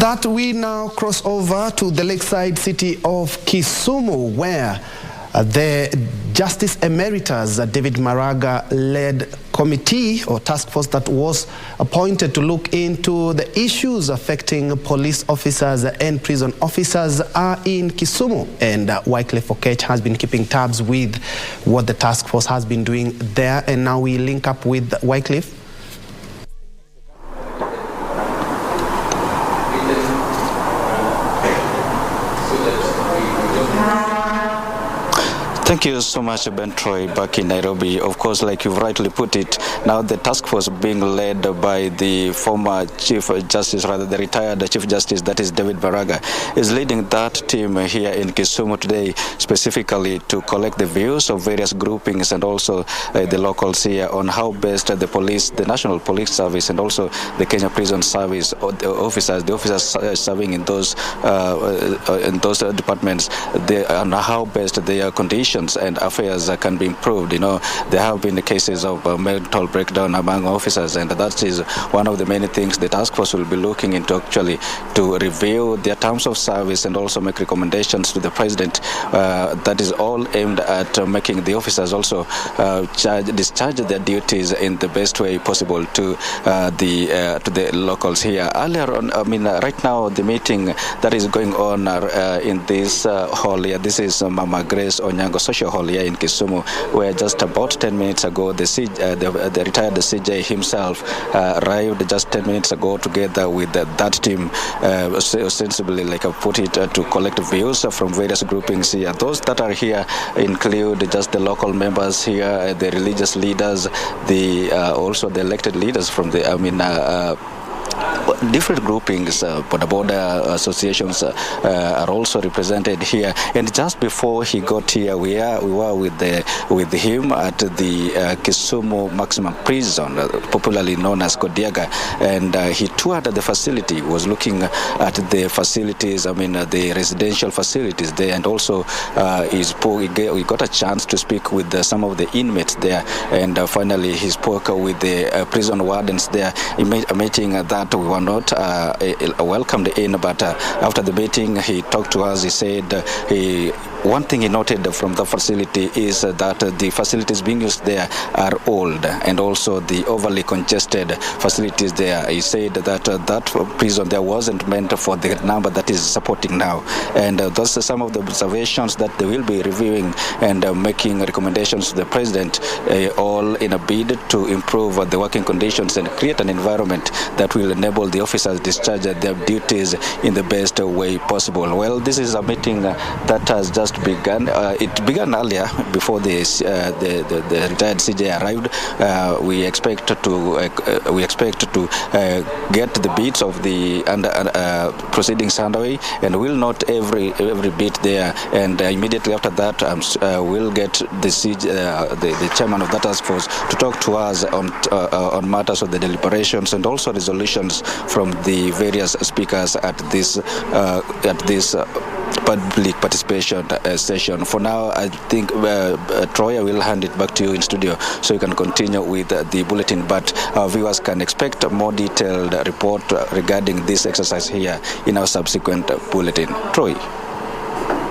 that, we now cross over to the lakeside city of Kisumu, where the Justice Emeritus David Maraga led committee or task force that was appointed to look into the issues affecting police officers and prison officers are in Kisumu. And Wycliffe Okech has been keeping tabs with what the task force has been doing there. And now we link up with Wycliffe. Thank you so much, Ben Troy, back in Nairobi. Of course, like you've rightly put it, now the task force being led by the former Chief Justice, rather the retired Chief Justice, that is David Maraga, is leading that team here in Kisumu today, specifically to collect the views of various groupings and also the locals here on how best the police, the National Police Service, and also the Kenya Prison Service, or the officers serving in those departments, on how best their conditions and affairs can be improved. You know, there have been cases of mental breakdown among officers, and that is one of the many things the task force will be looking into, actually, to review their terms of service and also make recommendations to the president. That is all aimed at making the officers also discharge their duties in the best way possible to the locals here. Earlier on, right now, the meeting that is going on in this hall here, this is Mama Grace Onyango Social Hall here in Kisumu, where just about 10 minutes ago the retired CJ himself arrived just 10 minutes ago together with that team, ostensibly, like I put it, to collect views from various groupings here. Those that are here include just the local members here, the religious leaders, also the elected leaders from the different groupings, border associations are also represented here. And just before he got here, we were with him at the Kisumu Maximum Prison, popularly known as Kodiaga, and he toured the facility, was looking at the facilities, the residential facilities there, and also we got a chance to speak with some of the inmates there, and finally he spoke with the prison wardens there, a meeting that we were not welcomed in, but after the meeting he talked to us. He said one thing he noted from the facility is that the facilities being used there are old, and also the overly congested facilities there. He said that that prison there wasn't meant for the number that is supporting now, and those are some of the observations that they will be reviewing and making recommendations to the president, all in a bid to improve the working conditions and create an environment that will enable the officers discharge their duties in the best way possible. Well, this is a meeting that has just begun. It began earlier before the retired CJ arrived. We expect to get the bits of the proceedings underway, and we'll note every bit there. And immediately after that, we'll get the chairman of that task force to talk to us on matters of the deliberations and also resolutions from the various speakers at this public participation session. For now, I think Troy, I will hand it back to you in studio so you can continue with the bulletin, but our viewers can expect a more detailed report regarding this exercise here in our subsequent bulletin. Troy.